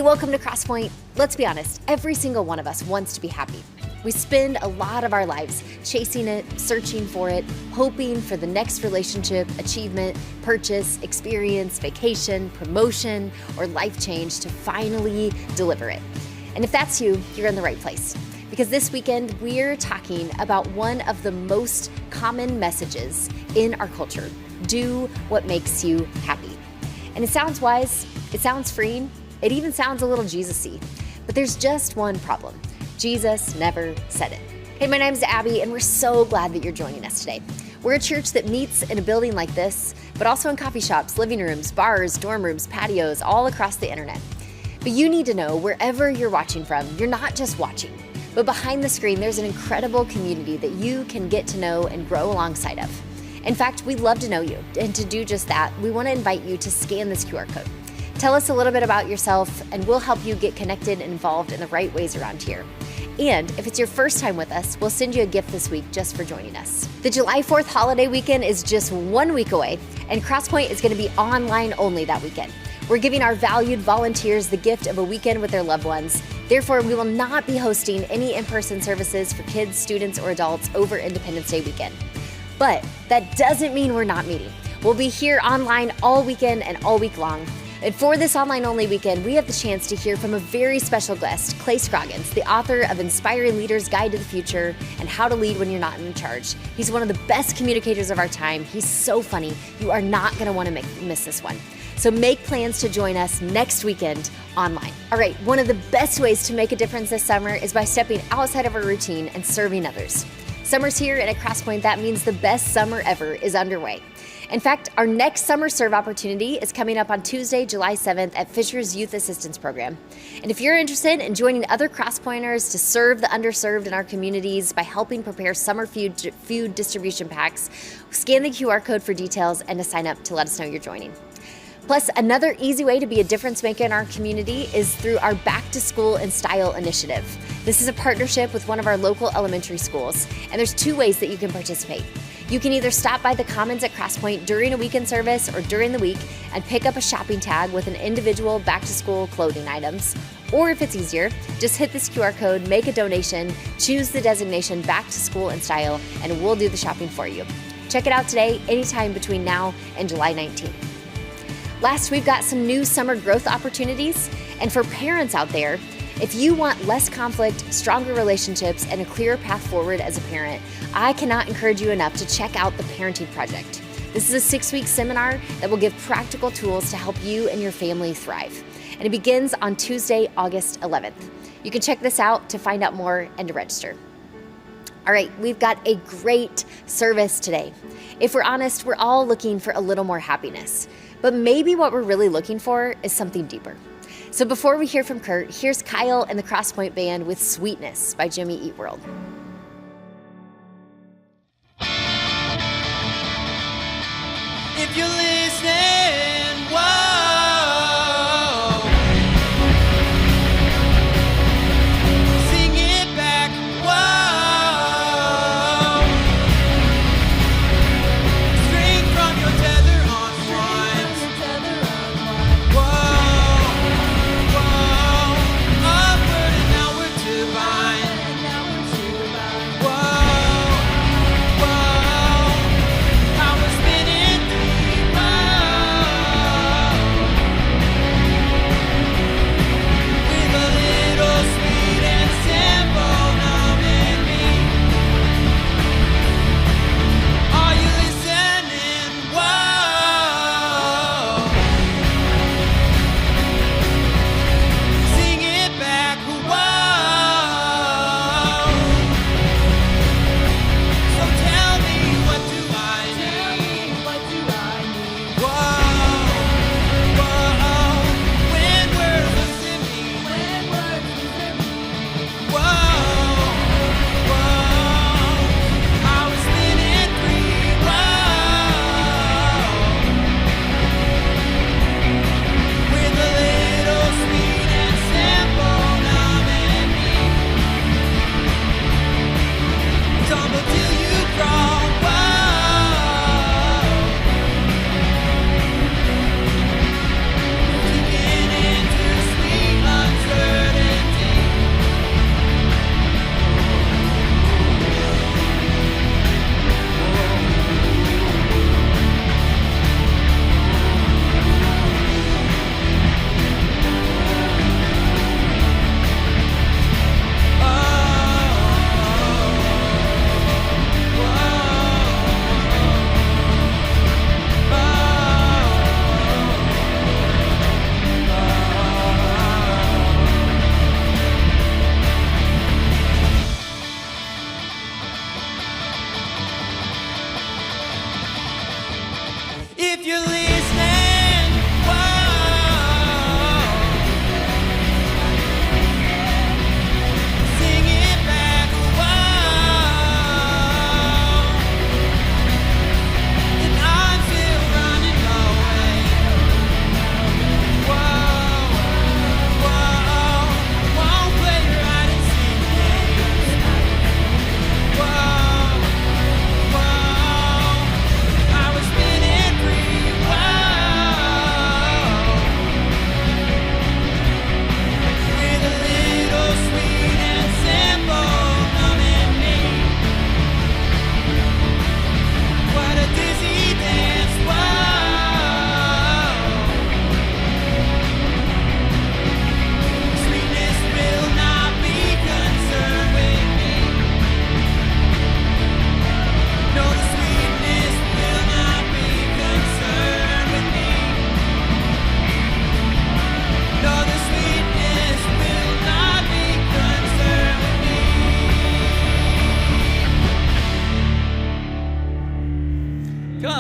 Hey, welcome to Crosspoint. Let's be honest, every single one of us wants to be happy. We spend a lot of our lives chasing it, searching for it, hoping for the next relationship, achievement, purchase, experience, vacation, promotion, or life change to finally deliver it. And if that's you, you're in the right place. Because this weekend, we're talking about one of the most common messages in our culture. Do what makes you happy. And it sounds wise, it sounds freeing, it even sounds a little Jesus-y. But there's just one problem. Jesus never said it. Hey, my name's Abby, and we're so glad that you're joining us today. We're a church that meets in a building like this, but also in coffee shops, living rooms, bars, dorm rooms, patios, all across the internet. But you need to know, wherever you're watching from, you're not just watching, but behind the screen, there's an incredible community that you can get to know and grow alongside of. In fact, we'd love to know you, and to do just that, we want to invite you to scan this QR code. Tell us a little bit about yourself, and we'll help you get connected and involved in the right ways around here. And if it's your first time with us, we'll send you a gift this week just for joining us. The July 4th holiday weekend is just 1 week away, and Crosspoint is going to be online only that weekend. We're giving our valued volunteers the gift of a weekend with their loved ones. Therefore, we will not be hosting any in-person services for kids, students, or adults over Independence Day weekend. But that doesn't mean we're not meeting. We'll be here online all weekend and all week long. And for this online-only weekend, we have the chance to hear from a very special guest, Clay Scroggins, the author of Inspiring Leaders Guide to the Future and How to Lead When You're Not in Charge. He's one of the best communicators of our time. He's so funny. You are not going to want to miss this one. So make plans to join us next weekend online. All right, one of the best ways to make a difference this summer is by stepping outside of our routine and serving others. Summer's here, and at Crosspoint, that means the best summer ever is underway. In fact, our next summer serve opportunity is coming up on Tuesday, July 7th at Fisher's Youth Assistance Program. And if you're interested in joining other Crosspointers to serve the underserved in our communities by helping prepare summer food distribution packs, scan the QR code for details and to sign up to let us know you're joining. Plus, another easy way to be a difference maker in our community is through our Back to School in Style initiative. This is a partnership with one of our local elementary schools, and there's 2 ways that you can participate. You can either stop by the Commons at Crosspoint during a weekend service or during the week and pick up a shopping tag with an individual back-to-school clothing items. Or if it's easier, just hit this QR code, make a donation, choose the designation Back to School in Style, and we'll do the shopping for you. Check it out today, anytime between now and July 19th. Last, we've got some new summer growth opportunities. And for parents out there, if you want less conflict, stronger relationships, and a clearer path forward as a parent, I cannot encourage you enough to check out the Parenting Project. This is a 6-week seminar that will give practical tools to help you and your family thrive. And it begins on Tuesday, August 11th. You can check this out to find out more and to register. All right, we've got a great service today. If we're honest, we're all looking for a little more happiness. But maybe what we're really looking for is something deeper. So before we hear from Curt, here's Kyle and the Crosspoint Band with Sweetness by Jimmy Eat World. If you're listening, whoa, sing it back, whoa, string from your tether unwind, whoa, whoa, upward and outward divine, whoa, whoa, power spinning deeper.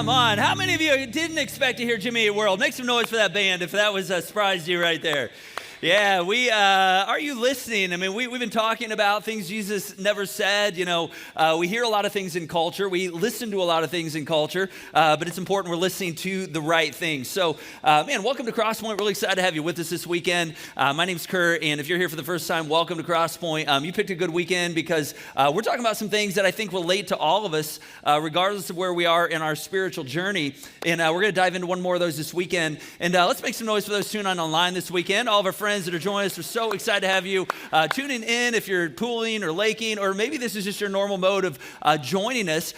Come on. How many of you didn't expect to hear Jimmy Eat World? Make some noise for that band if that was surprised you right there. Yeah, are you listening? I mean, we've been talking about things Jesus never said. You know, we hear a lot of things in culture. We listen to a lot of things in culture, but it's important we're listening to the right things. So, welcome to Crosspoint. Really excited to have you with us this weekend. My name's Curt, and if you're here for the first time, welcome to Crosspoint. You picked a good weekend because we're talking about some things that I think relate to all of us, regardless of where we are in our spiritual journey. And we're going to dive into one more of those this weekend. And let's make some noise for those tuning in online this weekend. All of our friends that are joining us, we're so excited to have you tuning in. If you're pooling or laking, or maybe this is just your normal mode of joining us,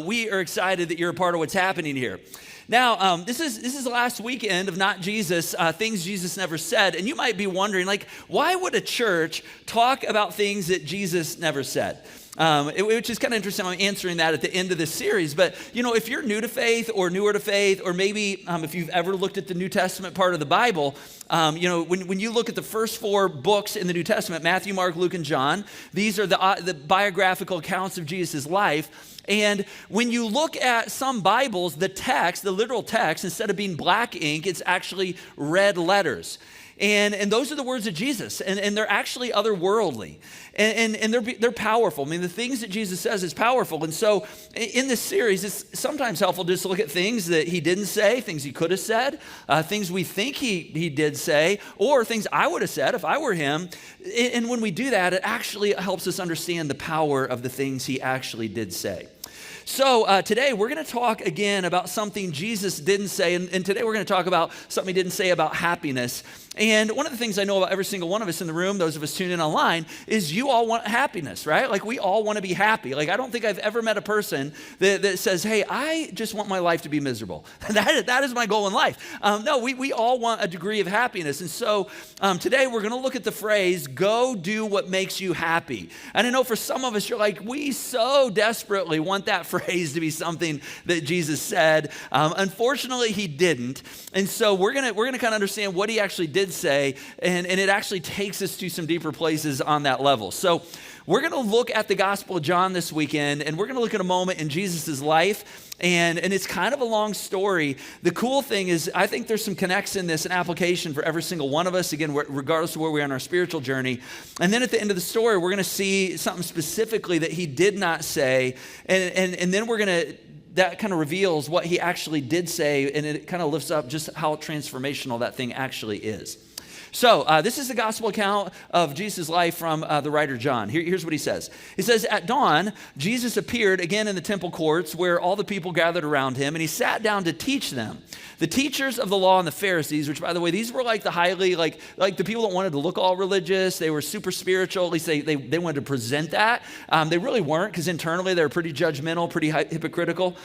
we are excited that you're a part of what's happening here. Now, this is the last weekend of Not Jesus, things Jesus never said, and you might be wondering, like, why would a church talk about things that Jesus never said? Which is kind of interesting. I'm answering that at the end of this series. But, you know, if you're new to faith or newer to faith, or maybe if you've ever looked at the New Testament part of the Bible, when you look at the first four books in the New Testament, Matthew, Mark, Luke, and John, these are the biographical accounts of Jesus' life. And when you look at some Bibles, the text, the literal text, instead of being black ink, it's actually red letters. And those are the words of Jesus, and they're actually otherworldly, and they're powerful. I mean, the things that Jesus says is powerful. And so in this series, it's sometimes helpful just to look at things that he didn't say, things he could have said, things we think he did say, or things I would have said if I were him. And when we do that, it actually helps us understand the power of the things he actually did say. So today we're going to talk again about something Jesus didn't say, and today we're going to talk about something he didn't say about happiness. And one of the things I know about every single one of us in the room, those of us tuning in online, is you all want happiness, right? Like, we all want to be happy. Like, I don't think I've ever met a person that says, hey, I just want my life to be miserable. That is my goal in life. No, we all want a degree of happiness. And so today we're going to look at the phrase, go do what makes you happy. And I know for some of us, you're like, we so desperately want that phrase to be something that Jesus said. Unfortunately, he didn't. And so we're gonna kind of understand what he actually did say, and it actually takes us to some deeper places on that level. So we're going to look at the Gospel of John this weekend, and we're going to look at a moment in Jesus' life, and it's kind of a long story. The cool thing is, I think there's some connects in this, an application for every single one of us, again, regardless of where we are in our spiritual journey. And then at the end of the story, we're going to see something specifically that he did not say, and then we're going to, that kind of reveals what he actually did say, and it kind of lifts up just how transformational that thing actually is. So this is the gospel account of Jesus' life from the writer John. Here's what he says. He says, at dawn, Jesus appeared again in the temple courts where all the people gathered around him, and he sat down to teach them. The teachers of the law and the Pharisees, which, by the way, these were like the highly, like the people that wanted to look all religious. They were super spiritual. At least they wanted to present that. They really weren't, because internally they were pretty judgmental, pretty hypocritical.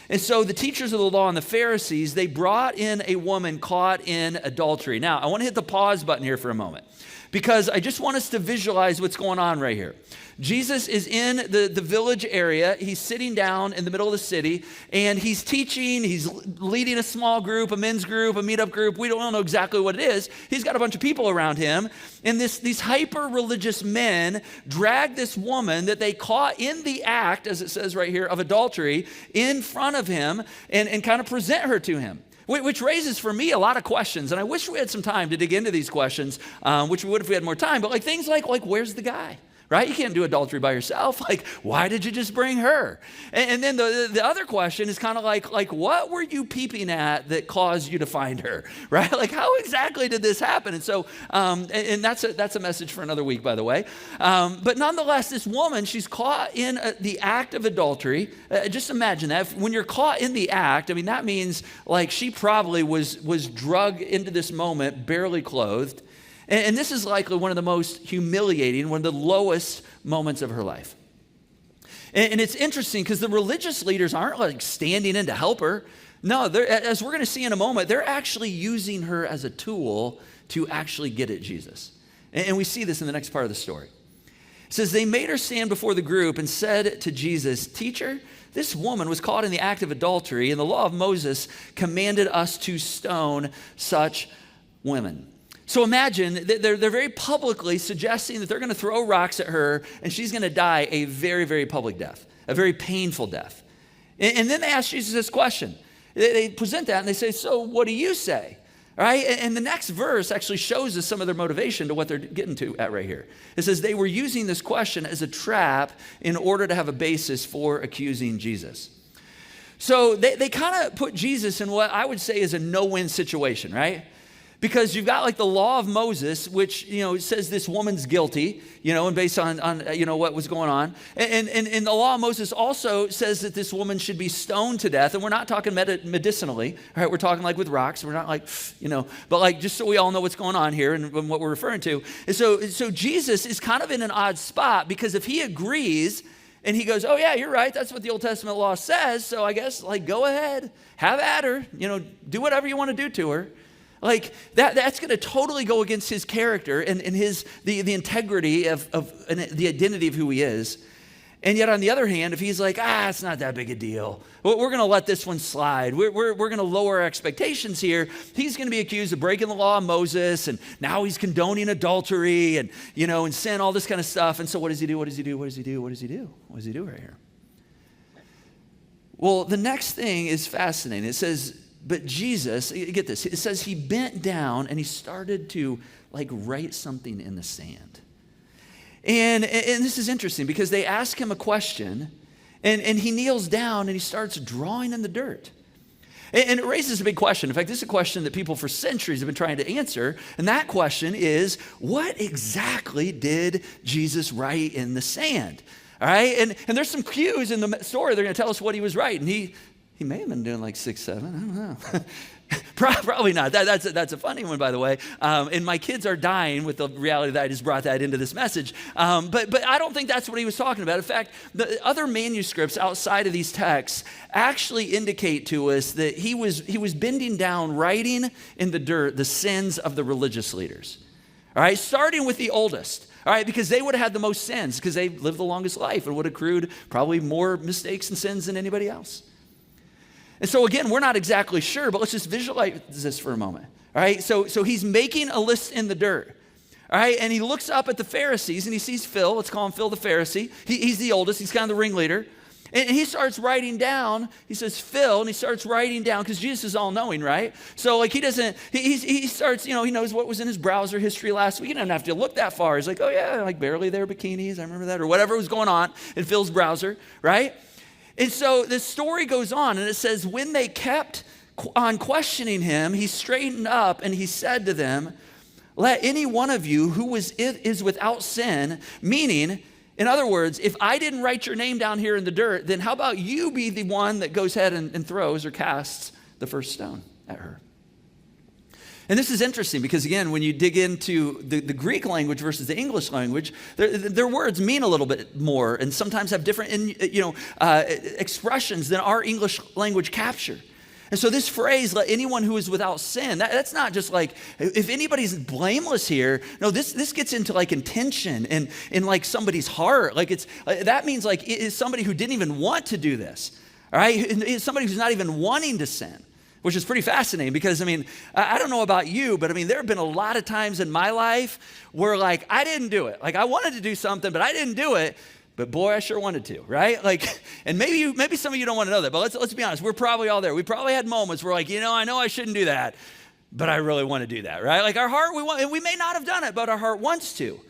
And so the teachers of the law and the Pharisees, they brought in a woman caught in adultery. Now, I want to hit the pause button here for a moment, because I just want us to visualize what's going on right here. Jesus is in the village area. He's sitting down in the middle of the city, and he's teaching. He's leading a small group, a men's group, a meetup group. We don't know exactly what it is. He's got a bunch of people around him, and these hyper-religious men drag this woman that they caught in the act, as it says right here, of adultery, in front of him and kind of present her to him. Which raises for me a lot of questions, and I wish we had some time to dig into these questions, which we would if we had more time, but like things like where's the guy? Right? You can't do adultery by yourself. Like, why did you just bring her? And then the other question is kind of like, what were you peeping at that caused you to find her? Right? Like, how exactly did this happen? And so, and that's a message for another week, by the way. But nonetheless, this woman, she's caught in the act of adultery. Just imagine that. When you're caught in the act, I mean, that means like she probably was drugged into this moment, barely clothed. And this is likely one of the most humiliating, one of the lowest moments of her life. And it's interesting because the religious leaders aren't like standing in to help her. No, as we're going to see in a moment, they're actually using her as a tool to actually get at Jesus. And we see this in the next part of the story. It says, they made her stand before the group and said to Jesus, "Teacher, this woman was caught in the act of adultery, and the law of Moses commanded us to stone such women." So imagine that they're very publicly suggesting that they're going to throw rocks at her and she's going to die a very, very public death, a very painful death. And then they ask Jesus this question. They present that and they say, so what do you say? All right, and the next verse actually shows us some of their motivation to what they're getting to at right here. It says they were using this question as a trap in order to have a basis for accusing Jesus. So they kind of put Jesus in what I would say is a no-win situation, right? Because you've got like the law of Moses, which, says this woman's guilty, and based on what was going on. And the law of Moses also says that this woman should be stoned to death. And we're not talking medicinally, all right? We're talking like with rocks. We're not like, but like just so we all know what's going on here and what we're referring to. And so Jesus is kind of in an odd spot because if he agrees and he goes, oh yeah, you're right, that's what the Old Testament law says. So I guess like go ahead, have at her, do whatever you want to do to her. Like that's going to totally go against his character and the integrity of and the identity of who he is. And yet on the other hand, if he's like, it's not that big a deal, we're going to let this one slide. We're going to lower our expectations here. He's going to be accused of breaking the law of Moses, and now he's condoning adultery and and sin, all this kind of stuff. And so what does he do? What does he do? What does he do? What does he do? What does he do right here? Well, the next thing is fascinating. It says, but Jesus, get this, it says he bent down and he started to like write something in the sand. And this is interesting because they ask him a question and he kneels down and he starts drawing in the dirt. And it raises a big question. In fact, this is a question that people for centuries have been trying to answer. And that question is, what exactly did Jesus write in the sand? All right, and there's some cues in the story. They're going to tell us what he was writing. He may have been doing like 6, 7. I don't know. Probably not. That's a funny one, by the way. And my kids are dying with the reality that I just brought that into this message. But I don't think that's what he was talking about. In fact, the other manuscripts outside of these texts actually indicate to us that he was bending down, writing in the dirt the sins of the religious leaders. All right, starting with the oldest. All right, because they would have had the most sins because they lived the longest life and would have accrued probably more mistakes and sins than anybody else. And so again, we're not exactly sure, but let's just visualize this for a moment. All right, so he's making a list in the dirt. All right, and he looks up at the Pharisees and he sees Phil. Let's call him Phil the Pharisee. He's the oldest. He's kind of the ringleader. And he starts writing down, he says, Phil, and he starts writing down, because Jesus is all-knowing, right? So, like, he starts, he knows what was in his browser history last week. He doesn't have to look that far. He's like, oh, yeah, like, barely there bikinis, I remember that, or whatever was going on in Phil's browser, right? And so the story goes on, and it says, when they kept on questioning him, he straightened up, and he said to them, let any one of you who is without sin, meaning, in other words, if I didn't write your name down here in the dirt, then how about you be the one that goes ahead and throws or casts the first stone at her? And this is interesting because, again, when you dig into the Greek language versus the English language, their words mean a little bit more and sometimes have different expressions than our English language capture. And so this phrase, let anyone who is without sin, that's not just like, if anybody's blameless here. No, this gets into like intention and in like somebody's heart. Like that means like it is somebody who didn't even want to do this. All right? It's somebody who's not even wanting to sin, which is pretty fascinating because, I don't know about you, but there have been a lot of times in my life where like I didn't do it. Like I wanted to do something, but I didn't do it. But boy, I sure wanted to, right? Like, and maybe some of you don't want to know that, but let's be honest. We're probably all there. We probably had moments where like, I know I shouldn't do that, but I really want to do that, right? Like our heart, and we may not have done it, but our heart wants to.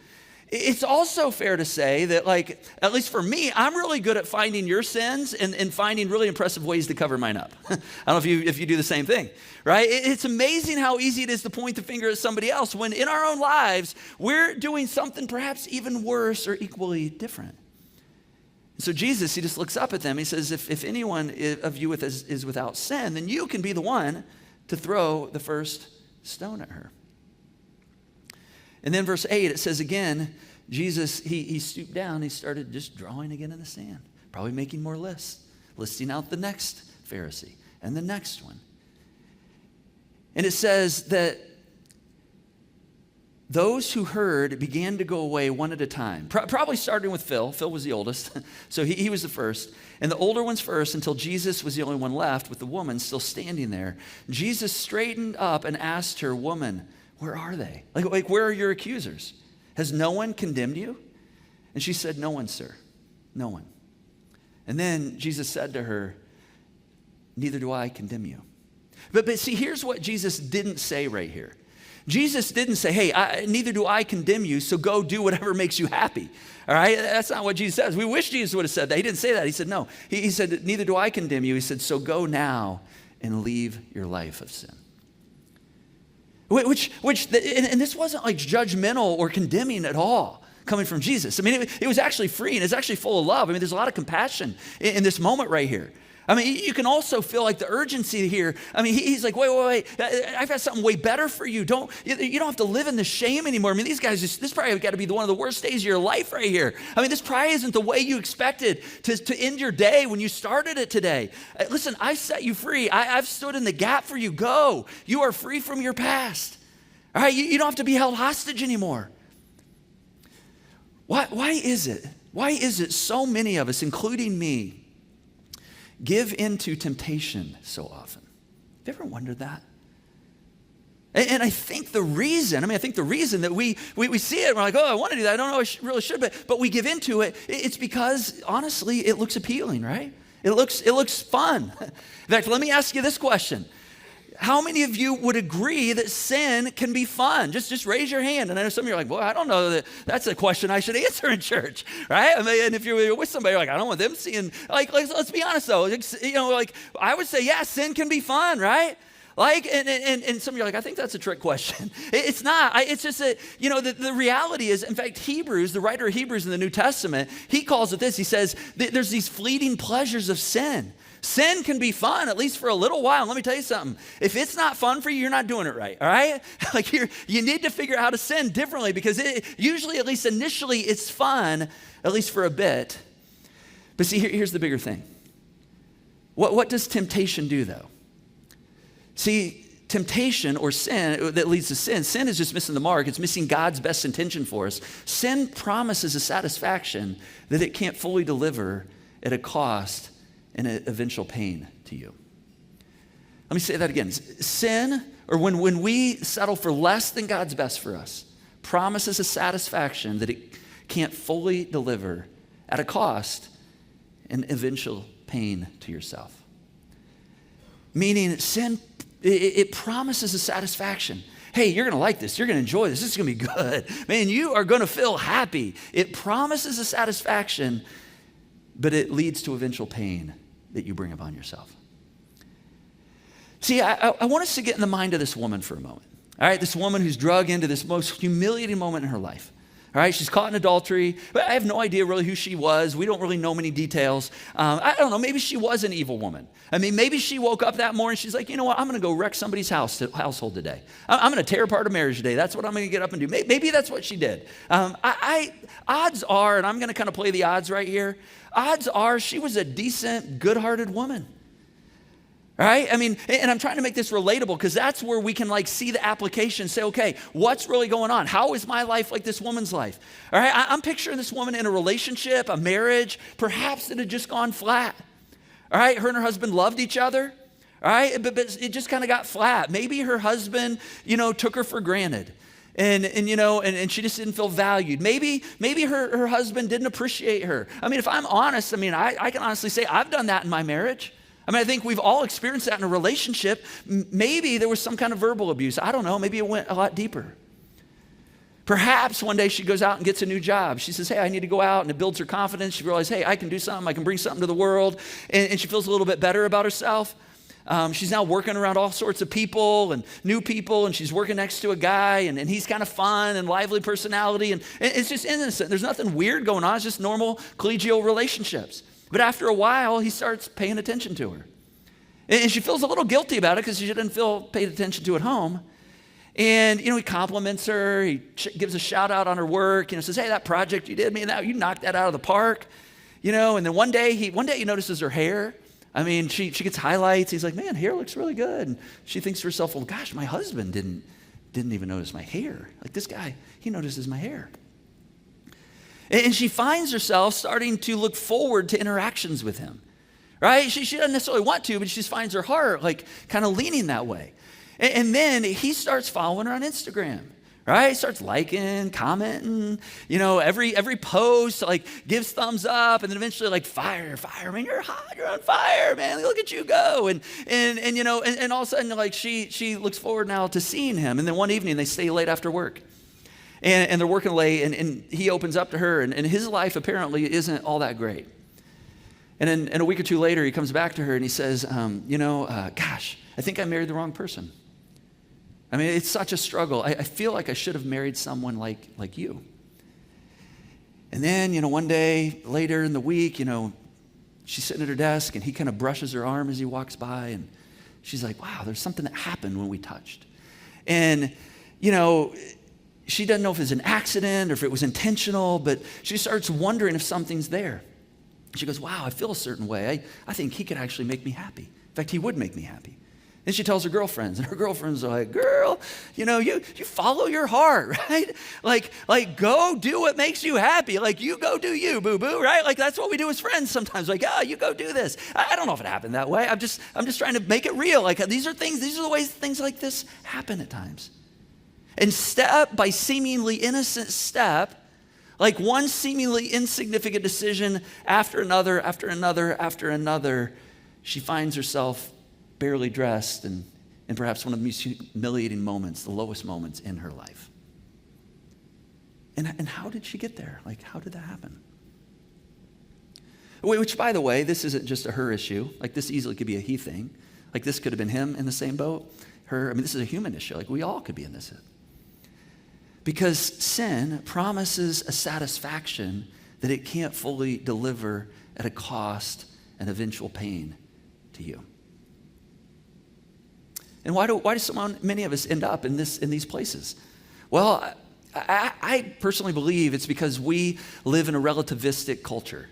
It's also fair to say that, like, at least for me, I'm really good at finding your sins and finding really impressive ways to cover mine up. I don't know if you do the same thing, right? It's amazing how easy it is to point the finger at somebody else when in our own lives, we're doing something perhaps even worse or equally different. So Jesus, he just looks up at them. He says, if anyone of you is without sin, then you can be the one to throw the first stone at her. And then verse 8, it says again, Jesus, he stooped down. He started just drawing again in the sand, probably making more lists, listing out the next Pharisee and the next one. And it says that those who heard began to go away one at a time, probably starting with Phil. Phil was the oldest, so he was the first. And the older ones first until Jesus was the only one left with the woman still standing there. Jesus straightened up and asked her, woman, where are they? Like where are your accusers? Has no one condemned you? And she said, no one, sir, no one. And then Jesus said to her, neither do I condemn you. But see, here's what Jesus didn't say right here. Jesus didn't say, hey, neither do I condemn you, so go do whatever makes you happy. All right? That's not what Jesus says. We wish Jesus would have said that. He didn't say that. He said, no. He said, neither do I condemn you. He said, so go now and leave your life of sin. And this wasn't like judgmental or condemning at all coming from Jesus. I mean, it was actually free, and it's actually full of love. I mean, there's a lot of compassion in this moment right here. I mean, you can also feel like the urgency here. I mean, he's like, wait, I've got something way better for you. You don't have to live in the shame anymore. I mean, these guys, this probably got to be one of the worst days of your life right here. I mean, this probably isn't the way you expected to end your day when you started it today. Listen, I set you free. I've stood in the gap for you. Go. You are free from your past. All right, you don't have to be held hostage anymore. Why is it? Why is it so many of us, including me, give into temptation so often? Have you ever wondered that? And I think the reason that we see it, we're like, oh, I want to do that. I don't know, I really should, but we give into it. It's because, honestly, it looks appealing, right? It looks fun. In fact, let me ask you this question. How many of you would agree that sin can be fun? Just raise your hand. And I know some of you are like, well, I don't know that's a question I should answer in church, right? I mean, and if you're with somebody, you're like, I don't want them seeing, like let's be honest though. Like I would say, yeah, sin can be fun, right? Like, and some of you are like, I think that's a trick question. It's not. It's just that, the reality is, in fact, Hebrews, the writer of Hebrews in the New Testament, he calls it this. He says, there's these fleeting pleasures of sin. Sin can be fun, at least for a little while. Let me tell you something. If it's not fun for you, you're not doing it right, all right? Like you need to figure out how to sin differently because usually, at least initially, it's fun, at least for a bit. But see, here's the bigger thing. What does temptation do, though? See, temptation or sin that leads to sin is just missing the mark. It's missing God's best intention for us. Sin promises a satisfaction that it can't fully deliver at a cost and an eventual pain to you. Let me say that again. Sin, or when we settle for less than God's best for us, promises a satisfaction that it can't fully deliver at a cost and eventual pain to yourself. Meaning sin, it promises a satisfaction. Hey, you're going to like this. You're going to enjoy this. This is going to be good. Man, you are going to feel happy. It promises a satisfaction, but it leads to eventual pain that you bring upon yourself. See, I want us to get in the mind of this woman for a moment. All right, this woman who's drug into this most humiliating moment in her life. All right, she's caught in adultery, but I have no idea really who she was. We don't really know many details. I don't know, maybe she was an evil woman. I mean, maybe she woke up that morning, she's like, you know what, I'm going to go wreck somebody's household today. I'm going to tear apart a marriage today. That's what I'm going to get up and do. Maybe that's what she did. Odds are, and I'm going to kind of play the odds right here, odds are she was a decent, good-hearted woman. Right? I mean, and I'm trying to make this relatable because that's where we can see the application and say, okay, what's really going on? How is my life like this woman's life? All right, I'm picturing this woman in a relationship, a marriage, perhaps that had just gone flat. All right, her and her husband loved each other. All right, but it just kind of got flat. Maybe her husband, took her for granted. And she just didn't feel valued. Maybe her husband didn't appreciate her. I mean, if I'm honest, I can honestly say I've done that in my marriage. I think we've all experienced that in a relationship. Maybe there was some kind of verbal abuse. I don't know. Maybe it went a lot deeper. Perhaps one day she goes out and gets a new job. She says, hey, I need to go out, and it builds her confidence. She realizes, hey, I can do something. I can bring something to the world. And she feels a little bit better about herself. She's now working around all sorts of people and new people, and she's working next to a guy, and he's kind of fun and lively personality, and it's just innocent. There's nothing weird going on. It's just normal collegial relationships. But after a while, he starts paying attention to her. And she feels a little guilty about it because she didn't feel paid attention to at home. And, he compliments her. He gives a shout out on her work. Says, hey, that project you did, man, you knocked that out of the park. And then one day he notices her hair. She gets highlights. He's like, man, hair looks really good. And she thinks to herself, well, gosh, my husband didn't even notice my hair. Like this guy, he notices my hair. And she finds herself starting to look forward to interactions with him, right? She doesn't necessarily want to, but she just finds her heart kind of leaning that way. And then he starts following her on Instagram, right? Starts liking, commenting, every post, like gives thumbs up, and then eventually like fire, man, you're hot, you're on fire, man, look at you go. And all of a sudden, like she looks forward now to seeing him. And then one evening they stay late after work. And they're working late, and he opens up to her, and his life apparently isn't all that great. And then a week or two later, he comes back to her and he says, gosh, I think I married the wrong person. I mean, it's such a struggle. I feel like I should have married someone like you. And then, one day later in the week, she's sitting at her desk and he kind of brushes her arm as he walks by. And she's like, wow, there's something that happened when we touched. And, she doesn't know if it's an accident or if it was intentional, but she starts wondering if something's there. She goes, wow, I feel a certain way. I think he could actually make me happy. In fact, he would make me happy. Then she tells her girlfriends, and her girlfriends are like, girl, you follow your heart, right? Like go do what makes you happy. Like you go do you, boo-boo, right? Like that's what we do as friends sometimes. Like, you go do this. I don't know if it happened that way. I'm just trying to make it real. Like these are the ways things like this happen at times. And step by seemingly innocent step, like one seemingly insignificant decision after another, she finds herself barely dressed and perhaps one of the most humiliating moments, the lowest moments in her life. And how did she get there? Like, how did that happen? Which, by the way, this isn't just a her issue. Like, this easily could be a he thing. Like, this could have been him in the same boat, her. I mean, this is a human issue. Like, we all could be in this. Because sin promises a satisfaction that it can't fully deliver at a cost and eventual pain to you. And why do many of us end up in these places? Well, I personally believe it's because we live in a relativistic culture.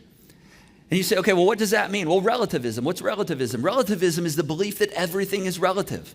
And you say, okay, well, what does that mean? Well, relativism. What's relativism? Relativism is the belief that everything is relative.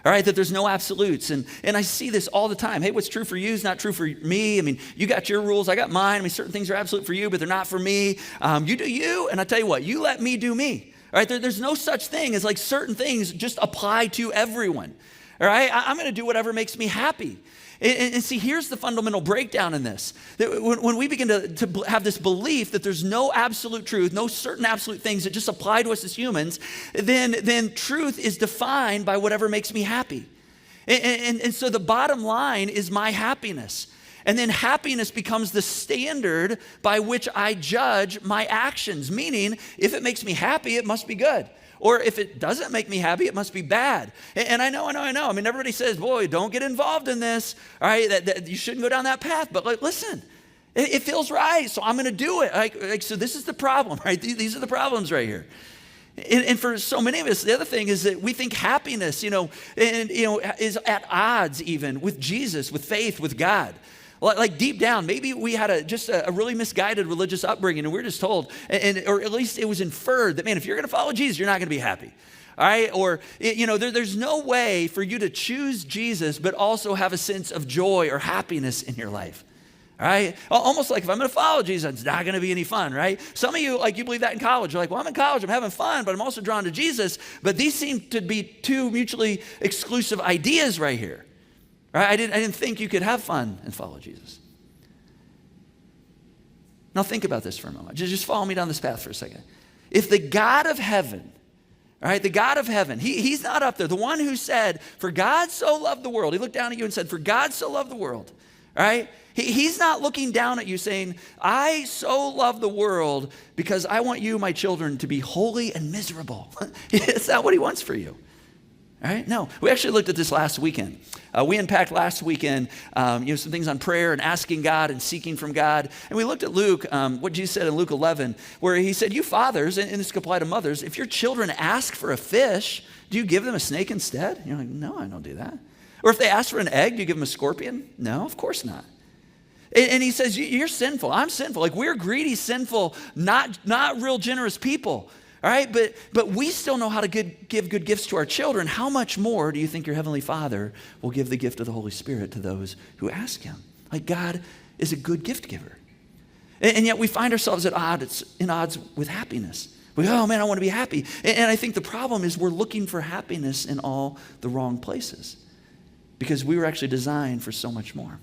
All right, that there's no absolutes. And I see this all the time. Hey, what's true for you is not true for me. I mean, you got your rules, I got mine. I mean, certain things are absolute for you, but they're not for me. You do you, and I tell you what, you let me do me. All right, there's no such thing as like certain things just apply to everyone. All right, I'm going to do whatever makes me happy. And see, here's the fundamental breakdown in this. That when we begin to have this belief that there's no absolute truth, no certain absolute things that just apply to us as humans, then truth is defined by whatever makes me happy. And so the bottom line is my happiness. And then happiness becomes the standard by which I judge my actions, meaning if it makes me happy, it must be good. Or if it doesn't make me happy, it must be bad. And I know. I mean, everybody says, boy, don't get involved in this, all right? That you shouldn't go down that path. But like, listen, it feels right, so I'm going to do it. So this is the problem, right? These are the problems right here. And for so many of us, the other thing is that we think happiness, is at odds even with Jesus, with faith, with God. Like deep down, maybe we had just a really misguided religious upbringing, and we're just told, or at least it was inferred that, man, if you're going to follow Jesus, you're not going to be happy. All right? Or, there's no way for you to choose Jesus, but also have a sense of joy or happiness in your life. All right? Almost like if I'm going to follow Jesus, it's not going to be any fun, right? Some of you, you believe that in college. You're like, well, I'm in college, I'm having fun, but I'm also drawn to Jesus. But these seem to be two mutually exclusive ideas right here. Right? I didn't think you could have fun and follow Jesus. Now think about this for a moment. Just follow me down this path for a second. If the God of heaven, all right, the God of heaven, he's not up there. The one who said, for God so loved the world. He looked down at you and said, for God so loved the world. All right? He's not looking down at you saying, I so love the world because I want you, my children, to be holy and miserable. It's not what he wants for you. All right? No, we actually looked at this last weekend. We unpacked last weekend, some things on prayer and asking God and seeking from God. And we looked at Luke, what Jesus said in Luke 11, where he said, you fathers, and this could apply to mothers, if your children ask for a fish, do you give them a snake instead? And you're like, no, I don't do that. Or if they ask for an egg, do you give them a scorpion? No, of course not. And he says, you're sinful. I'm sinful. Like we're greedy, sinful, not real generous people. All right, but we still know how to give good gifts to our children. How much more do you think your Heavenly Father will give the gift of the Holy Spirit to those who ask Him? Like God is a good gift giver. And yet we find ourselves in odds with happiness. We go, oh man, I want to be happy. And I think the problem is we're looking for happiness in all the wrong places. because we were actually designed for so much more.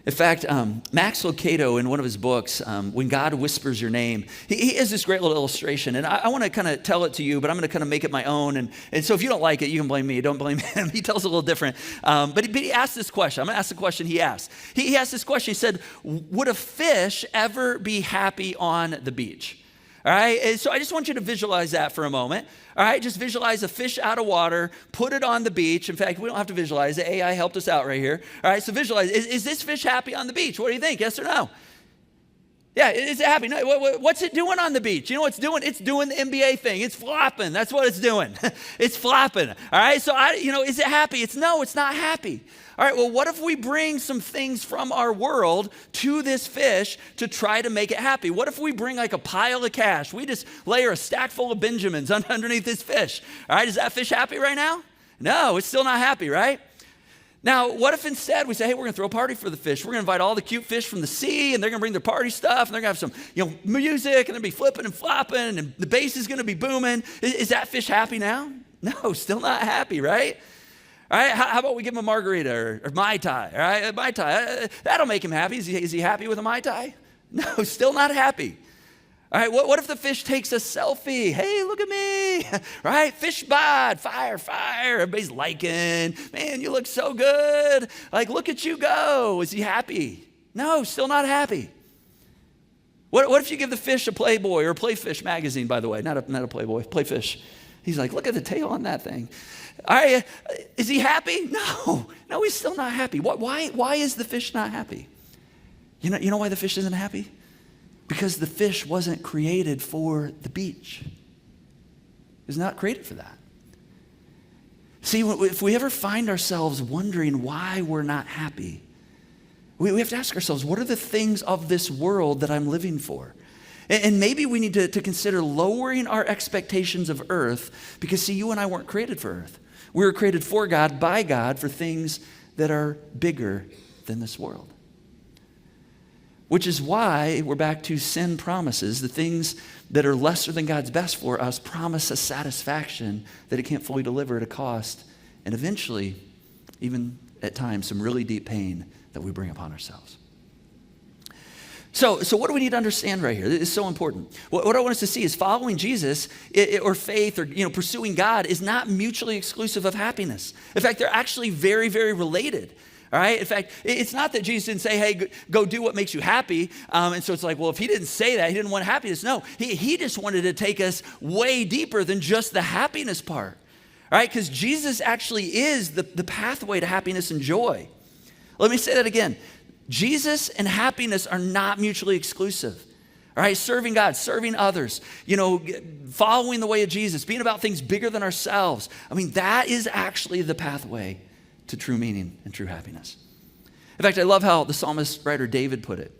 In fact, Max Lucado, in one of his books, When God Whispers Your Name, he has this great little illustration, and I want to kind of tell it to you, but I'm going to kind of make it my own, and so if you don't like it, you can blame me, don't blame him. He tells it a little different, but he asked this question. I'm going to ask the question he asked. He asked this question. He said, would a fish ever be happy on the beach? All right, and so I just want you to visualize that for a moment. All right, just visualize a fish out of water, put it on the beach. In fact, we don't have to visualize it. AI helped us out right here. All right, so visualize. Is this fish happy on the beach? What do you think? Yes or no? Yeah, is it happy? No, what's it doing on the beach? You know what it's doing? It's doing the NBA thing. It's flopping. That's what it's doing. It's flopping. All right, so is it happy? It's not happy. All right, well, what if we bring some things from our world to this fish to try to make it happy? What if we bring like a pile of cash? We just layer a stack full of Benjamins underneath this fish. All right, is that fish happy right now? No, it's still not happy, right? Now, what if instead we say, hey, we're going to throw a party for the fish. We're going to invite all the cute fish from the sea, and they're going to bring their party stuff, and they're going to have some music, and they'll be flipping and flopping, and the bass is going to be booming. Is that fish happy now? No, still not happy, right? All right, how about we give him a margarita or Mai Tai? All right, Mai Tai, that'll make him happy. Is he happy with a Mai Tai? No, still not happy. All right, what if the fish takes a selfie? Hey, look at me, right? Fish bod, fire. Everybody's liking. Man, you look so good. Like, look at you go. Is he happy? No, still not happy. What if you give the fish a Playboy or a Playfish magazine, by the way, not a Playboy, Playfish. He's like, look at the tail on that thing. All right, is he happy? No, he's still not happy. Why is the fish not happy? You know why the fish isn't happy? Because the fish wasn't created for the beach. It was not created for that. See, if we ever find ourselves wondering why we're not happy, we have to ask ourselves, what are the things of this world that I'm living for? And maybe we need to consider lowering our expectations of earth, because see, you and I weren't created for earth. We were created for God, by God, for things that are bigger than this world. Which is why we're back to sin promises. The things that are lesser than God's best for us promise a satisfaction that it can't fully deliver at a cost, and eventually, even at times, some really deep pain that we bring upon ourselves. So what do we need to understand right here? This is so important. What I want us to see is following Jesus or faith or pursuing God is not mutually exclusive of happiness. In fact, they're actually very, very related. All right. In fact, it's not that Jesus didn't say, hey, go do what makes you happy. And so it's like, well, if he didn't say that, he didn't want happiness. No, he just wanted to take us way deeper than just the happiness part. All right. Because Jesus actually is the pathway to happiness and joy. Let me say that again. Jesus and happiness are not mutually exclusive. All right, serving God, serving others, following the way of Jesus, being about things bigger than ourselves. I mean, that is actually the pathway to true meaning and true happiness. In fact, I love how the psalmist writer David put it.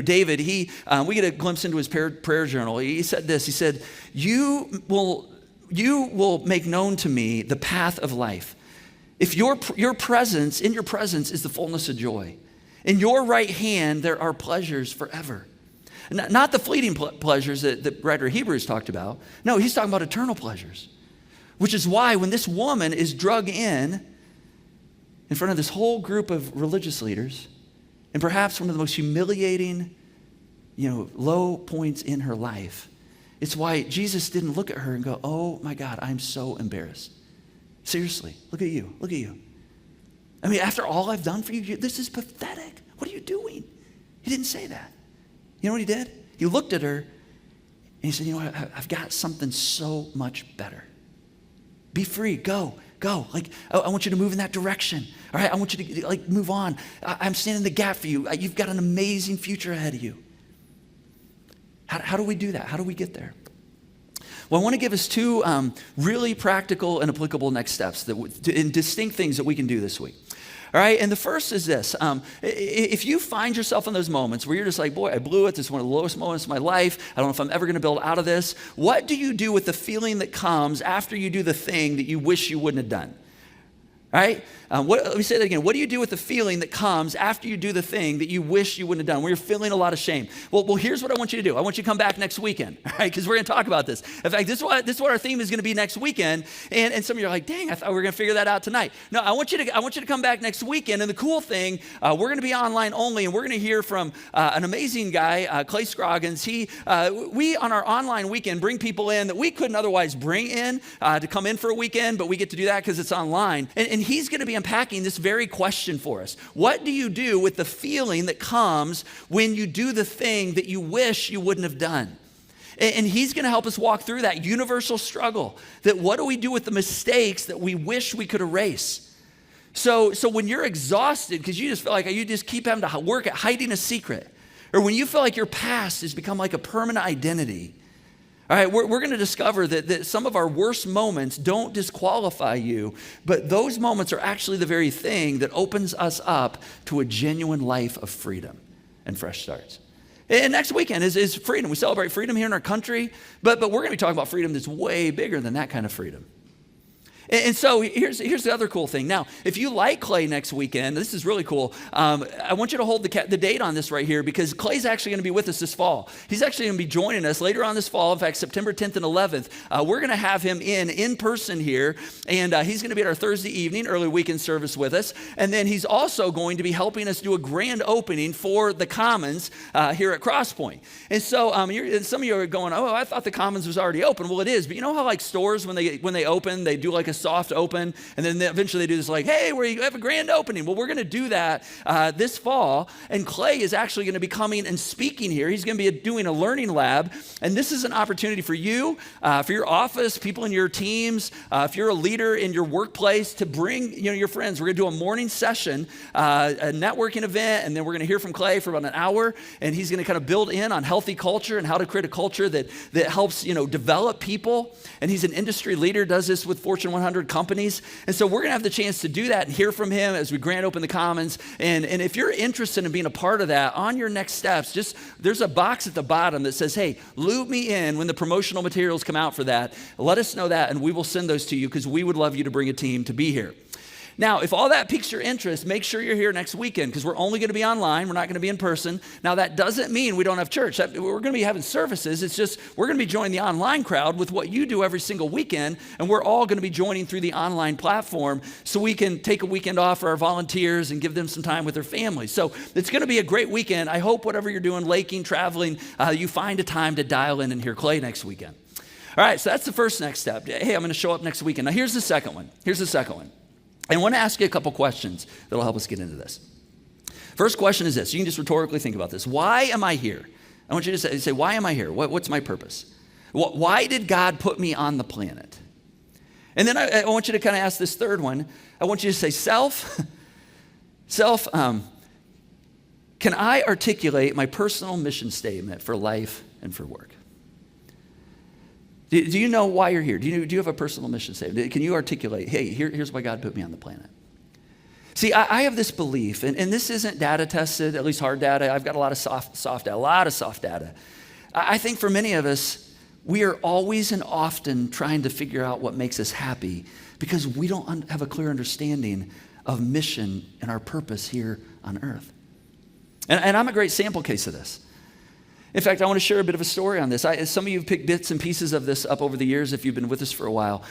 David, we get a glimpse into his prayer journal. He said this, he said, you will make known to me the path of life. If in your presence is the fullness of joy. In your right hand, there are pleasures forever. Not the fleeting pleasures that the writer of Hebrews talked about. No, he's talking about eternal pleasures. Which is why when this woman is drug in front of this whole group of religious leaders, and perhaps one of the most humiliating, low points in her life, it's why Jesus didn't look at her and go, oh my God, I'm so embarrassed. Seriously, look at you. I mean, after all I've done for you, this is pathetic. What are you doing? He didn't say that. You know what he did? He looked at her and he said, I've got something so much better. Be free, go. Like, I want you to move in that direction. All right, I want you to move on. I'm standing in the gap for you. You've got an amazing future ahead of you. How do we do that? How do we get there? Well, I want to give us two really practical and applicable next steps and distinct things that we can do this week. All right, and the first is this. If you find yourself in those moments where you're just like, boy, I blew it. This is one of the lowest moments of my life. I don't know if I'm ever going to build out of this. What do you do with the feeling that comes after you do the thing that you wish you wouldn't have done? right? Let me say that again. What do you do with the feeling that comes after you do the thing that you wish you wouldn't have done, where you're feeling a lot of shame? Well, here's what I want you to do. I want you to come back next weekend, all right? Because we're going to talk about this. In fact, this is what our theme is going to be next weekend. And some of you are like, dang, I thought we were going to figure that out tonight. No, I want you to come back next weekend. And the cool thing, we're going to be online only, and we're going to hear from an amazing guy, Clay Scroggins. We on our online weekend bring people in that we couldn't otherwise bring in to come in for a weekend, but we get to do that because it's online. And he's going to be unpacking this very question for us. What do you do with the feeling that comes when you do the thing that you wish you wouldn't have done? And he's going to help us walk through that universal struggle, that what do we do with the mistakes that we wish we could erase? So when you're exhausted because you just feel like you just keep having to work at hiding a secret, or when you feel like your past has become like a permanent identity, all right, we're going to discover that some of our worst moments don't disqualify you, but those moments are actually the very thing that opens us up to a genuine life of freedom and fresh starts. And next weekend is freedom. We celebrate freedom here in our country, but we're going to be talking about freedom that's way bigger than that kind of freedom. And so here's the other cool thing. Now, if you like Clay next weekend, this is really cool. I want you to hold the date on this right here because Clay's actually going to be with us this fall. He's actually going to be joining us later on this fall. In fact, September 10th and 11th, we're going to have him in person here, and he's going to be at our Thursday evening early weekend service with us. And then he's also going to be helping us do a grand opening for the Commons here at Crosspoint. And so some of you are going, oh, I thought the Commons was already open. Well, it is, but you know how like stores when they open, they do like a soft open, and then eventually they do this like, hey, we have a grand opening. Well, we're going to do that this fall, and Clay is actually going to be coming and speaking here. He's going to be doing a learning lab, and this is an opportunity for you, for your office, people in your teams, if you're a leader in your workplace, to bring your friends. We're going to do a morning session, a networking event, and then we're going to hear from Clay for about an hour, and he's going to kind of build in on healthy culture and how to create a culture that helps develop people. And he's an industry leader, does this with Fortune 100 companies. And so we're going to have the chance to do that and hear from him as we grand open the Commons. And if you're interested in being a part of that, on your next steps, there's a box at the bottom that says, hey, loop me in when the promotional materials come out for that. Let us know that, and we will send those to you because we would love you to bring a team to be here. Now, if all that piques your interest, make sure you're here next weekend because we're only going to be online. We're not going to be in person. Now, that doesn't mean we don't have church. We're going to be having services. It's just we're going to be joining the online crowd with what you do every single weekend, and we're all going to be joining through the online platform so we can take a weekend off for our volunteers and give them some time with their families. So it's going to be a great weekend. I hope whatever you're doing, laking, traveling, you find a time to dial in and hear Clay next weekend. All right, so that's the first next step. Hey, I'm going to show up next weekend. Now, here's the second one. I want to ask you a couple questions that'll help us get into this. First question is this. You can just rhetorically think about this. Why am I here? I want you to say why am I here? What's my purpose? Why did God put me on the planet? And then I want you to kind of ask this third one. I want you to say can I articulate my personal mission statement for life and for work? Do you know why you're here? Do you have a personal mission statement? Can you articulate, hey, here's why God put me on the planet? See, I have this belief, and this isn't data tested, at least hard data. I've got a lot of soft data. I think for many of us, we are always and often trying to figure out what makes us happy because we don't have a clear understanding of mission and our purpose here on earth. And I'm a great sample case of this. In fact, I want to share a bit of a story on this. Some of you have picked bits and pieces of this up over the years if you've been with us for a while.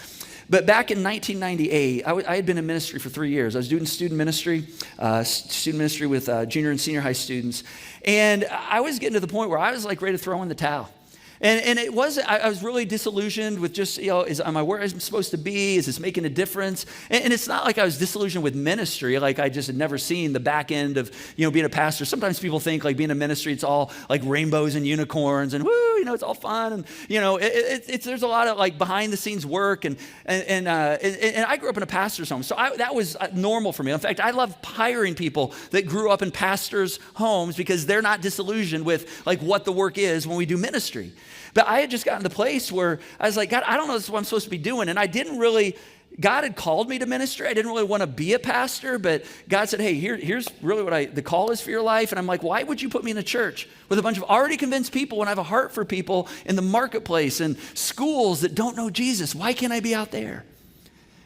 But back in 1998, I had been in ministry for 3 years. I was doing student ministry with junior and senior high students. And I was getting to the point where I was like ready to throw in the towel. And it was, I was really disillusioned with just, am I where I'm supposed to be? Is this making a difference? And it's not like I was disillusioned with ministry, like I just had never seen the back end of, being a pastor. Sometimes people think like being a ministry, it's all like rainbows and unicorns and woo, it's all fun. And, there's a lot of like behind the scenes work. And I grew up in a pastor's home. So that was normal for me. In fact, I love hiring people that grew up in pastors' homes because they're not disillusioned with like what the work is when we do ministry. But I had just gotten to the place where I was like, God, I don't know this is what I'm supposed to be doing. And God had called me to ministry. I didn't really want to be a pastor, but God said, hey, here's really what the call is for your life. And I'm like, why would you put me in a church with a bunch of already convinced people when I have a heart for people in the marketplace and schools that don't know Jesus? Why can't I be out there?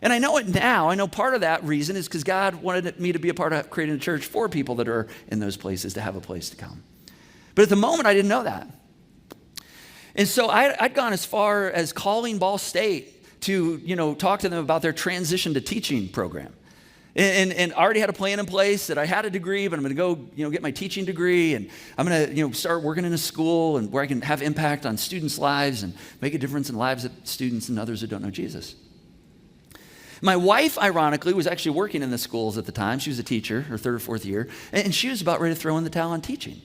And I know it now. I know part of that reason is because God wanted me to be a part of creating a church for people that are in those places to have a place to come. But at the moment, I didn't know that. And so I'd gone as far as calling Ball State to, talk to them about their transition to teaching program. And already had a plan in place that I had a degree, but I'm going to go, get my teaching degree, and I'm going to, start working in a school and where I can have impact on students' lives and make a difference in lives of students and others that don't know Jesus. My wife, ironically, was actually working in the schools at the time. She was a teacher, her third or fourth year, and she was about ready to throw in the towel on teaching.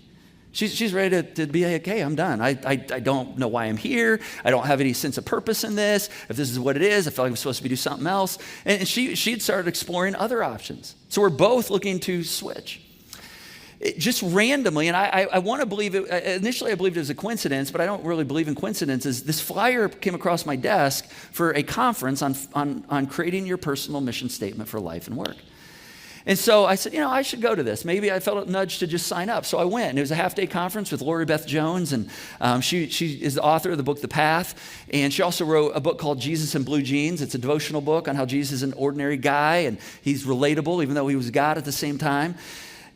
She's ready to be like, hey, I'm done. I don't know why I'm here. I don't have any sense of purpose in this. If this is what it is, I feel like I'm supposed to do something else. And she'd started exploring other options. So we're both looking to switch. Just randomly, and I want to believe it, initially I believed it was a coincidence, but I don't really believe in coincidences. This flyer came across my desk for a conference on creating your personal mission statement for life and work. And so I said, I should go to this. Maybe I felt a nudge to just sign up. So I went, and it was a half-day conference with Lori Beth Jones, and she is the author of the book, The Path, and she also wrote a book called Jesus in Blue Jeans. It's a devotional book on how Jesus is an ordinary guy, and he's relatable, even though he was God at the same time.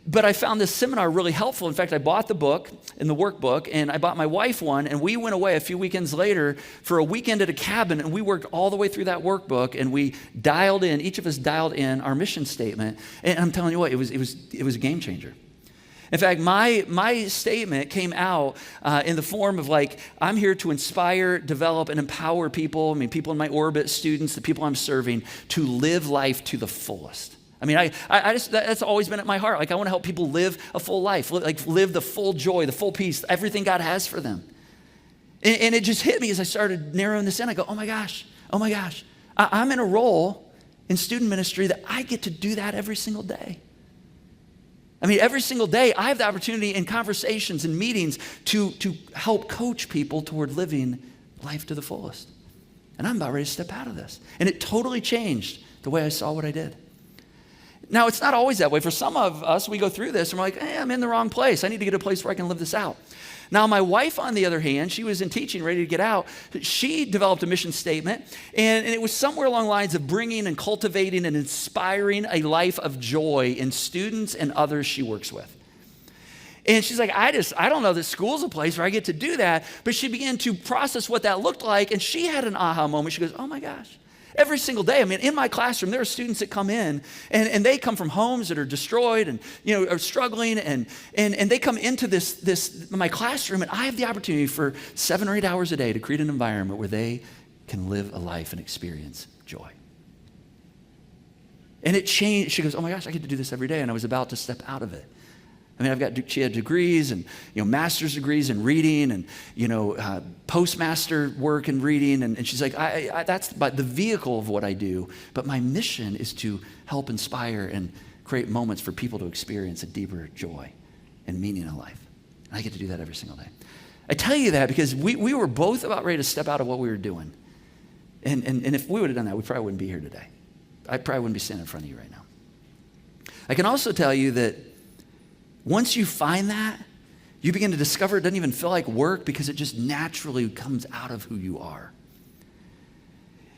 But I found this seminar really helpful. In fact, I bought the book and the workbook, and I bought my wife one, and we went away a few weekends later for a weekend at a cabin, and we worked all the way through that workbook, and we each of us dialed in our mission statement, and I'm telling you what, it was a game changer. In fact, my statement came out in the form of I'm here to inspire, develop, and empower people, people in my orbit, students, the people I'm serving, to live life to the fullest. That's always been at my heart. I want to help people live a full life, live the full joy, the full peace, everything God has for them. And it just hit me as I started narrowing this in. I go, oh my gosh, I'm in a role in student ministry that I get to do that every single day. Every single day I have the opportunity in conversations and meetings to help coach people toward living life to the fullest. And I'm about ready to step out of this. And it totally changed the way I saw what I did. Now, it's not always that way. For some of us, we go through this and we're like, hey, I'm in the wrong place. I need to get a place where I can live this out. Now, my wife, on the other hand, she was in teaching, ready to get out. She developed a mission statement, and it was somewhere along the lines of bringing and cultivating and inspiring a life of joy in students and others she works with. And she's like, I don't know that school's a place where I get to do that. But she began to process what that looked like, and she had an aha moment. She goes, oh my gosh. Every single day, in my classroom, there are students that come in, and they come from homes that are destroyed and, are struggling, and they come into my classroom, and I have the opportunity for 7 or 8 hours a day to create an environment where they can live a life and experience joy. And it changed. She goes, oh my gosh, I get to do this every day, and I was about to step out of it. She had degrees and, master's degrees in reading and, postmaster work in reading. And she's like, that's the vehicle of what I do. But my mission is to help inspire and create moments for people to experience a deeper joy and meaning in life. And I get to do that every single day. I tell you that because we were both about ready to step out of what we were doing. And if we would have done that, we probably wouldn't be here today. I probably wouldn't be standing in front of you right now. I can also tell you that once you find that, you begin to discover it doesn't even feel like work because it just naturally comes out of who you are.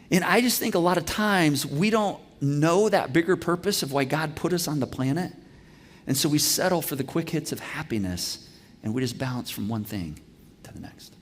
And I just think a lot of times we don't know that bigger purpose of why God put us on the planet. And so we settle for the quick hits of happiness and we just bounce from one thing to the next.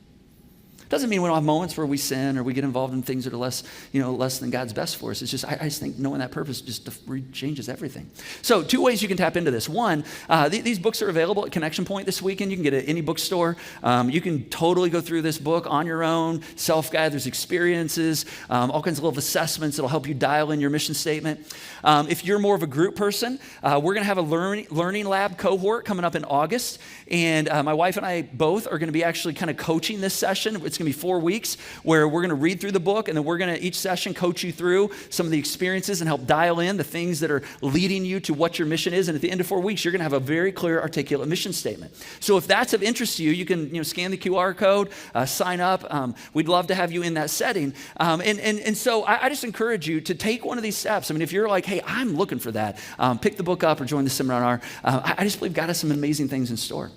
Doesn't mean we don't have moments where we sin or we get involved in things that are less than God's best for us. It's just, I just think knowing that purpose just changes everything. So 2 ways you can tap into this. One, these books are available at Connection Point this weekend. You can get it at any bookstore. You can totally go through this book on your own, self-guide. There's experiences, all kinds of little assessments that'll help you dial in your mission statement. If you're more of a group person, we're going to have a learning lab cohort coming up in August. And my wife and I both are going to be actually kind of coaching this session. It's going to be 4 weeks where we're going to read through the book, and then we're going to each session coach you through some of the experiences and help dial in the things that are leading you to what your mission is. And at the end of 4 weeks, you're going to have a very clear, articulate mission statement. So if that's of interest to you, you can scan the QR code, sign up. We'd love to have you in that setting. And so I just encourage you to take one of these steps. If you're like, hey, I'm looking for that, pick the book up or join the seminar. I just believe God has some amazing things in store.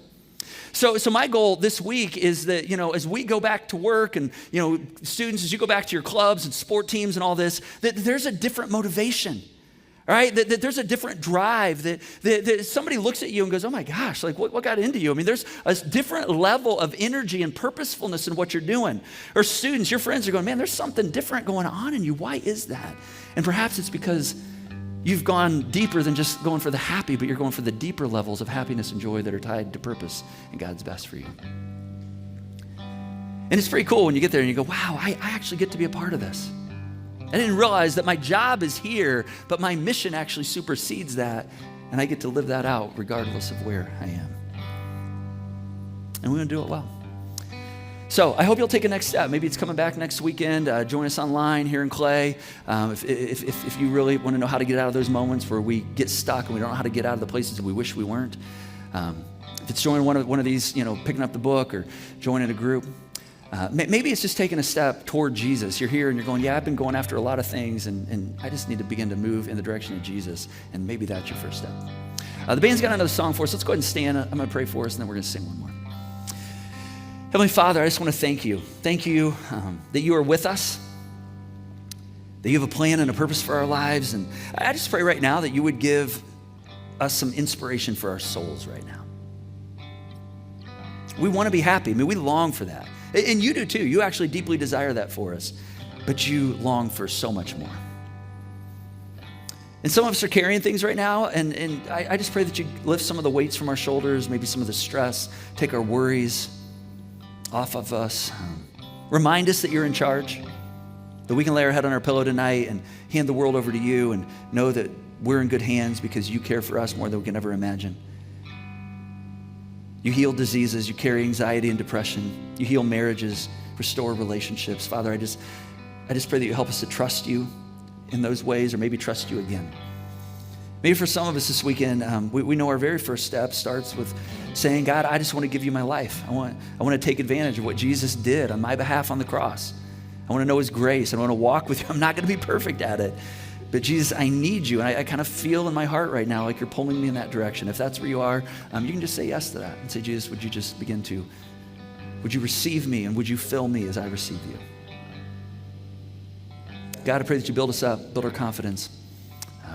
So my goal this week is that, as we go back to work and, students, as you go back to your clubs and sport teams and all this, that there's a different motivation. All right, that there's a different drive, that somebody looks at you and goes, oh my gosh, like what got into you? I mean, there's a different level of energy and purposefulness in what you're doing. Or students, your friends are going, man, there's something different going on in you. Why is that? And perhaps it's because you've gone deeper than just going for the happy, but you're going for the deeper levels of happiness and joy that are tied to purpose and God's best for you. And it's pretty cool when you get there and you go, wow, I actually get to be a part of this. I didn't realize that my job is here, but my mission actually supersedes that, and I get to live that out regardless of where I am. And we're going to do it well. So I hope you'll take a next step. Maybe it's coming back next weekend. Join us online here in Clay. If you really want to know how to get out of those moments where we get stuck and we don't know how to get out of the places that we wish we weren't. If it's joining one of these, picking up the book or joining a group. Maybe it's just taking a step toward Jesus. You're here and you're going, yeah, I've been going after a lot of things and I just need to begin to move in the direction of Jesus. And maybe that's your first step. The band's got another song for us. Let's go ahead and stand. I'm going to pray for us and then we're going to sing one more. Heavenly Father, I just want to thank you. Thank you that you are with us, that you have a plan and a purpose for our lives. And I just pray right now that you would give us some inspiration for our souls right now. We want to be happy. I mean, we long for that. And you do too. You actually deeply desire that for us, but you long for so much more. And some of us are carrying things right now, and I just pray that you lift some of the weights from our shoulders, maybe some of the stress, take our worries off of us. Remind us that you're in charge, that we can lay our head on our pillow tonight and hand the world over to you and know that we're in good hands because you care for us more than we can ever imagine. You heal diseases, you carry anxiety and depression, you heal marriages, restore relationships. Father, I just pray that you help us to trust you in those ways, or maybe trust you again. Maybe for some of us this weekend, we know our very first step starts with saying, God, I just want to give you my life. I want to take advantage of what Jesus did on my behalf on the cross. I want to know his grace. I want to walk with you. I'm not going to be perfect at it. But Jesus, I need you. And I kind of feel in my heart right now like you're pulling me in that direction. If that's where you are, you can just say yes to that and say, Jesus, would you receive me and would you fill me as I receive you? God, I pray that you build us up, build our confidence,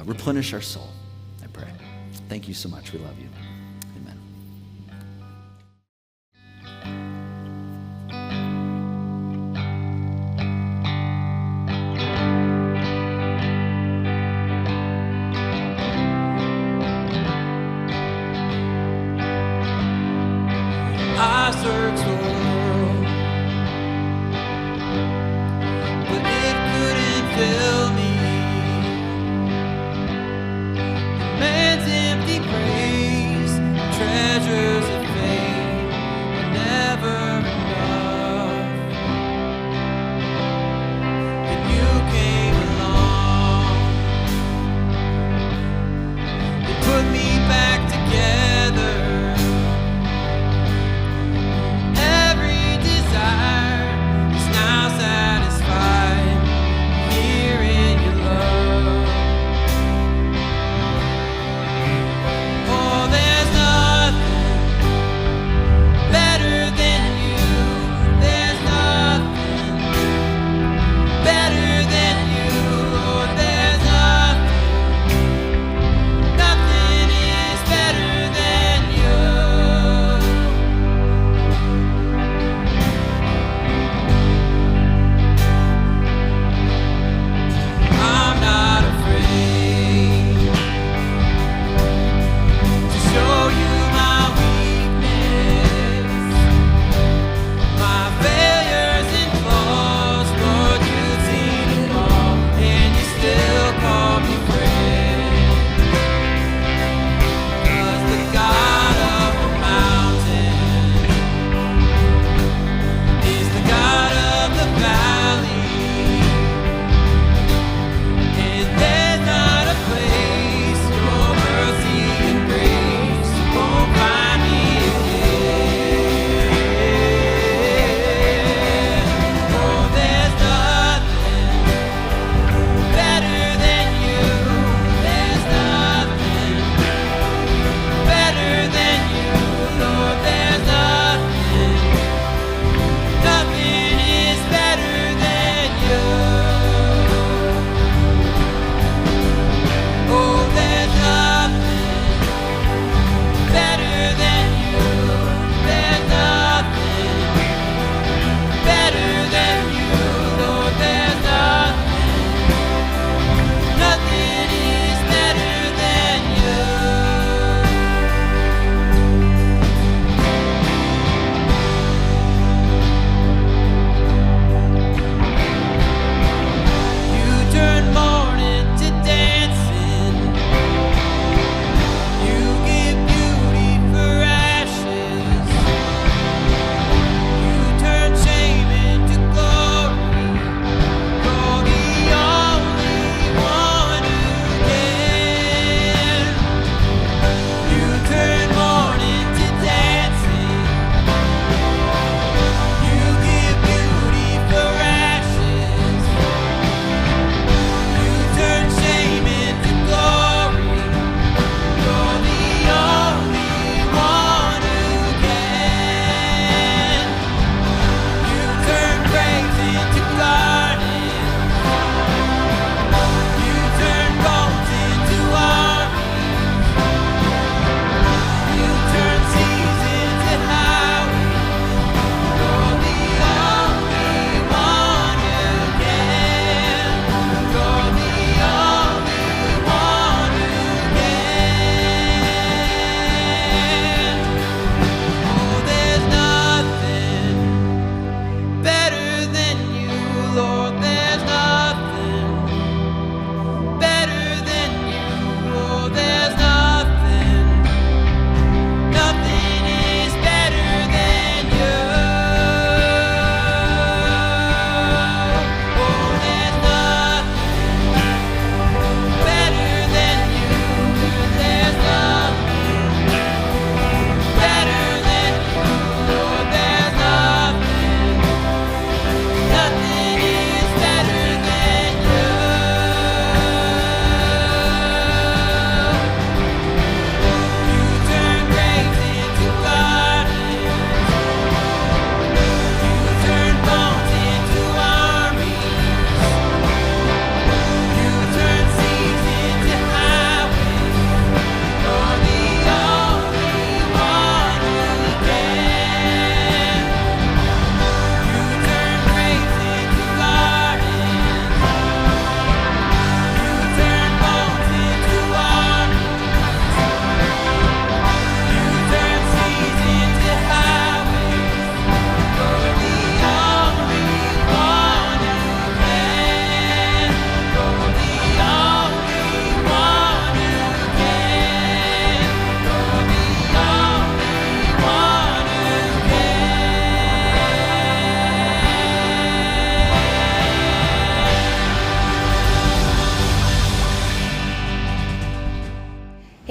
replenish our soul. I pray. Thank you so much. We love you. Amen. I searched the world, but it couldn't fill me. Man's empty praise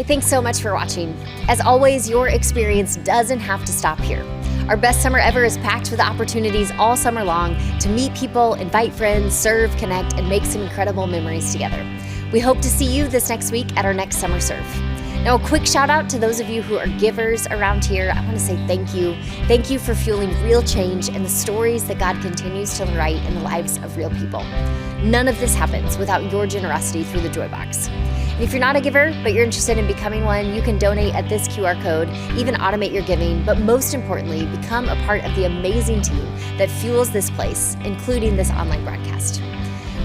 thanks so much for watching. As always, your experience doesn't have to stop here. Our Best Summer Ever is packed with opportunities all summer long to meet people, invite friends, serve, connect, and make some incredible memories together. We hope to see you this next week at our next Summer Serve. Now, a quick shout out to those of you who are givers around here. I want to say thank you. Thank you for fueling real change and the stories that God continues to write in the lives of real people. None of this happens without your generosity through the Joy Box. And if you're not a giver, but you're interested in becoming one, you can donate at this QR code, even automate your giving, but most importantly, become a part of the amazing team that fuels this place, including this online broadcast.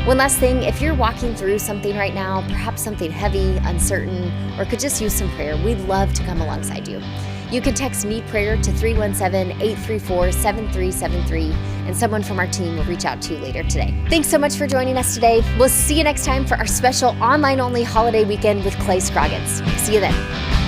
One last thing, if you're walking through something right now, perhaps something heavy, uncertain, or could just use some prayer, we'd love to come alongside you. You can text Need Prayer to 317-834-7373, and someone from our team will reach out to you later today. Thanks so much for joining us today. We'll see you next time for our special online-only holiday weekend with Clay Scroggins. See you then.